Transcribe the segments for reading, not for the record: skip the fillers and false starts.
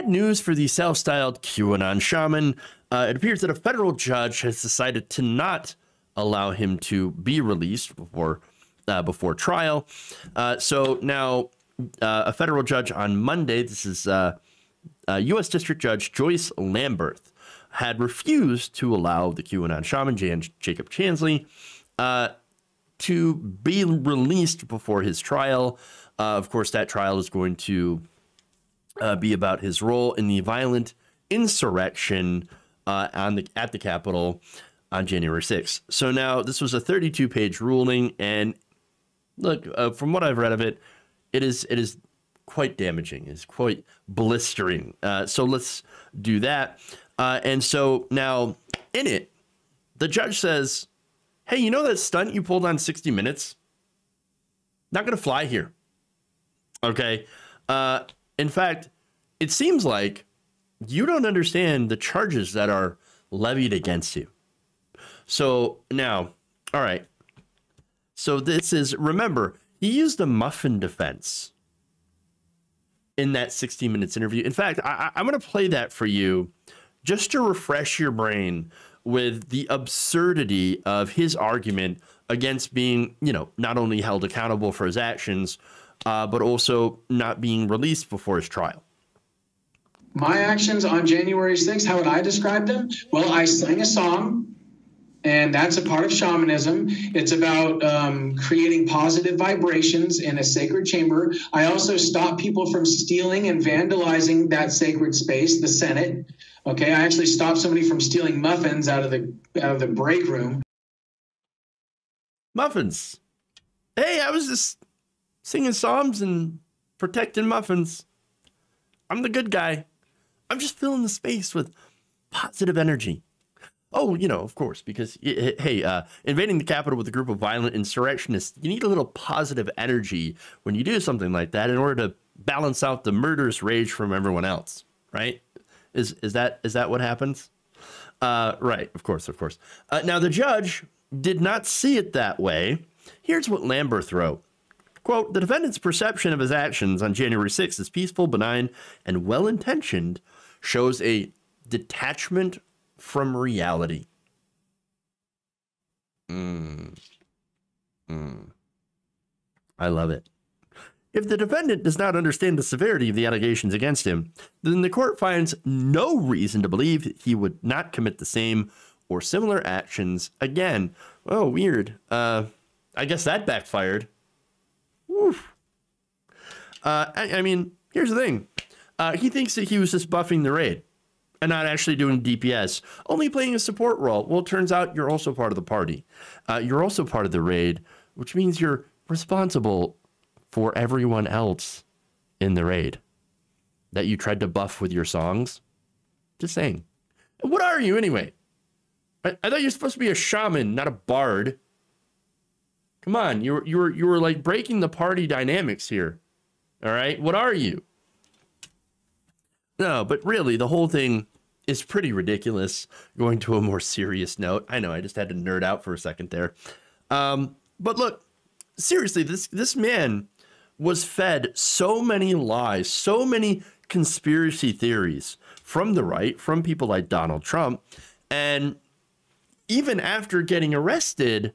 bad news for the self-styled QAnon shaman. It appears that a federal judge has decided to not allow him to be released before trial. So now a federal judge on Monday, this is U.S. District Judge Joyce Lamberth, had refused to allow the QAnon shaman, Jacob Chansley, to be released before his trial. Of course, that trial is going to be about his role in the violent insurrection at the Capitol on January 6th. So now this was a 32-page ruling, and look, from what I've read of it, it is quite damaging. It's quite blistering. So let's do that. And so now in it, the judge says, hey, you know that stunt you pulled on 60 Minutes? Not going to fly here. Okay. In fact, it seems like you don't understand the charges that are levied against you. So now, all right. So this is, remember, he used a muffin defense in that 60 Minutes interview. In fact, I'm going to play that for you just to refresh your brain with the absurdity of his argument against being, not only held accountable for his actions, but also not being released before his trial. My actions on January 6th, how would I describe them? Well, I sang a song, and that's a part of shamanism. It's about creating positive vibrations in a sacred chamber. I also stop people from stealing and vandalizing that sacred space, the Senate. Okay, I actually stopped somebody from stealing muffins out of the break room. Muffins. Hey, I was just singing psalms and protecting muffins. I'm the good guy. I'm just filling the space with positive energy. Oh, of course, because, hey, invading the Capitol with a group of violent insurrectionists, you need a little positive energy when you do something like that in order to balance out the murderous rage from everyone else, right? Is that what happens? Right, of course. Now, the judge did not see it that way. Here's what Lamberth wrote. Quote, the defendant's perception of his actions on January 6th is peaceful, benign, and well-intentioned, shows a detachment from reality. I love it. If the defendant does not understand the severity of the allegations against him, then the court finds no reason to believe he would not commit the same or similar actions again. Oh, weird. I guess that backfired. Woof. I mean, here's the thing. He thinks that he was just buffing the raid and not actually doing DPS, only playing a support role. Well, it turns out you're also part of the party. You're also part of the raid, which means you're responsible for everyone else in the raid that you tried to buff with your songs. Just saying. What are you anyway? I thought you were supposed to be a shaman, not a bard. Come on, you were like breaking the party dynamics here. All right, what are you? No, but really, the whole thing is pretty ridiculous. Going to a more serious note. I know, I just had to nerd out for a second there. But look, seriously, this man was fed so many lies, so many conspiracy theories from the right, from people like Donald Trump. And even after getting arrested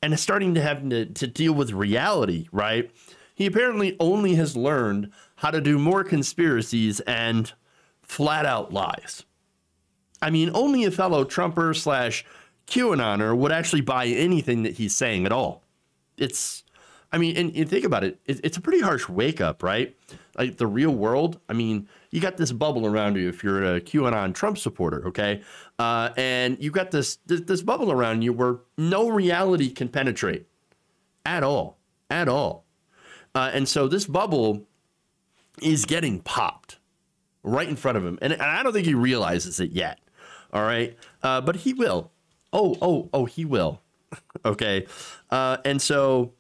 and starting to have to deal with reality, right? He apparently only has learned how to do more conspiracies and flat out lies. I mean, only a fellow Trumper / QAnoner would actually buy anything that he's saying at all. I mean, and think about it. It's a pretty harsh wake up, right? Like the real world. I mean, you got this bubble around you if you're a QAnon Trump supporter, okay? And you got this bubble around you where no reality can penetrate at all. And so this bubble is getting popped right in front of him. And I don't think he realizes it yet. All right. But he will. Oh, he will. Okay. And so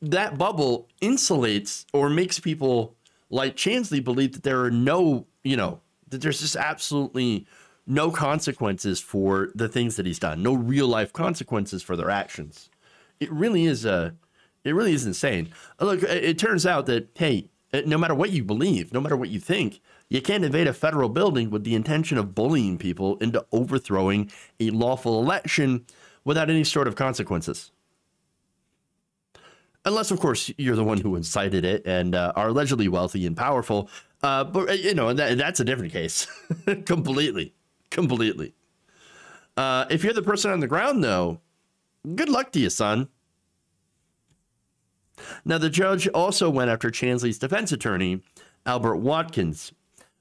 that bubble insulates or makes people like Chansley believe that there are no, that there's just absolutely no consequences for the things that he's done. No real life consequences for their actions. It really is insane. Look, it turns out that, hey, no matter what you believe, no matter what you think, You can't invade a federal building with the intention of bullying people into overthrowing a lawful election without any sort of consequences. Unless, of course, you're the one who incited it and are allegedly wealthy and powerful. But, you know, that's a different case. Completely. If you're the person on the ground, though, good luck to you, son. Now, the judge also went after Chansley's defense attorney, Albert Watkins,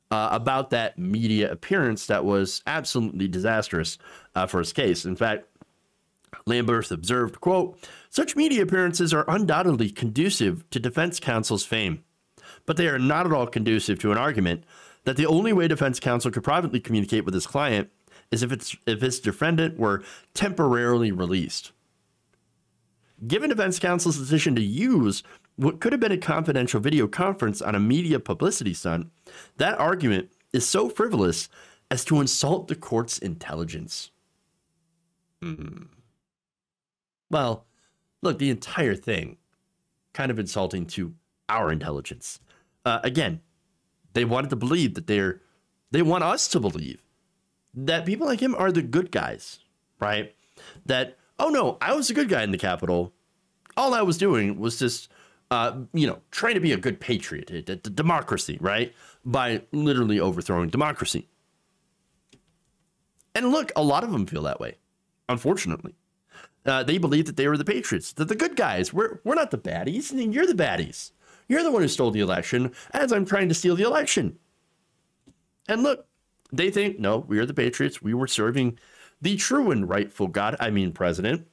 about that media appearance that was absolutely disastrous for his case. In fact, Lamberth observed, quote, "Such media appearances are undoubtedly conducive to defense counsel's fame, but they are not at all conducive to an argument that the only way defense counsel could privately communicate with his client is if his defendant were temporarily released. Given defense counsel's decision to use what could have been a confidential video conference on a media publicity stunt, that argument is so frivolous as to insult the court's intelligence." Well, look, the entire thing kind of insulting to our intelligence. Again, they wanted to believe that they want us to believe that people like him are the good guys, right? That, oh no, I was a good guy in the Capitol. All I was doing was just, trying to be a good patriot, a democracy, right? By literally overthrowing democracy. And look, a lot of them feel that way, unfortunately. They believe that they were the patriots, that the good guys. We're not the baddies. I mean, you're the baddies. You're the one who stole the election as I'm trying to steal the election. And look, they think, no, we are the patriots. We were serving the true and rightful president.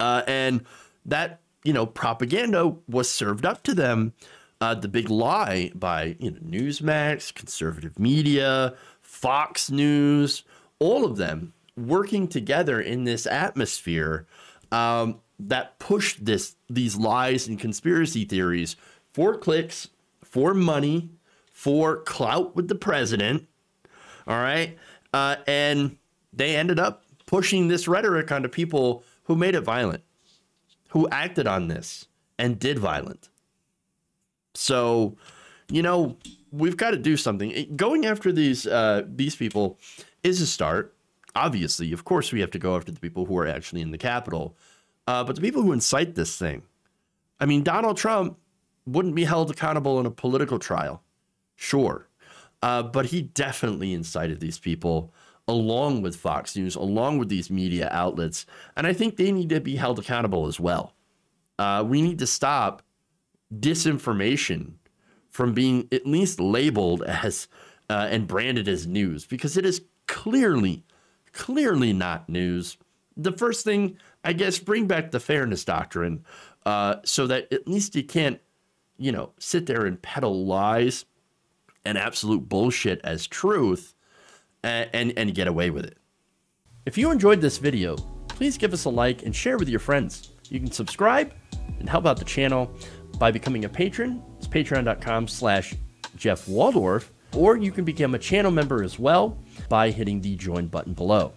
And that, propaganda was served up to them. The big lie by Newsmax, conservative media, Fox News, all of them working together in this atmosphere that pushed these lies and conspiracy theories for clicks, for money, for clout with the president. All right. And they ended up pushing this rhetoric onto people who made it violent, who acted on this and did violent. So, we've got to do something. Going after these people is a start. Obviously, of course, we have to go after the people who are actually in the Capitol. But the people who incite this thing, Donald Trump wouldn't be held accountable in a political trial. Sure. But he definitely incited these people along with Fox News, along with these media outlets. And I think they need to be held accountable as well. We need to stop disinformation from being at least labeled as and branded as news, because it is clearly not news. The first thing, I guess, bring back the fairness doctrine so that at least you can't, sit there and peddle lies and absolute bullshit as truth and get away with it. If you enjoyed this video, please give us a like and share with your friends. You can subscribe and help out the channel by becoming a patron. It's patreon.com/Jeff Waldorf, or you can become a channel member as well by hitting the join button below.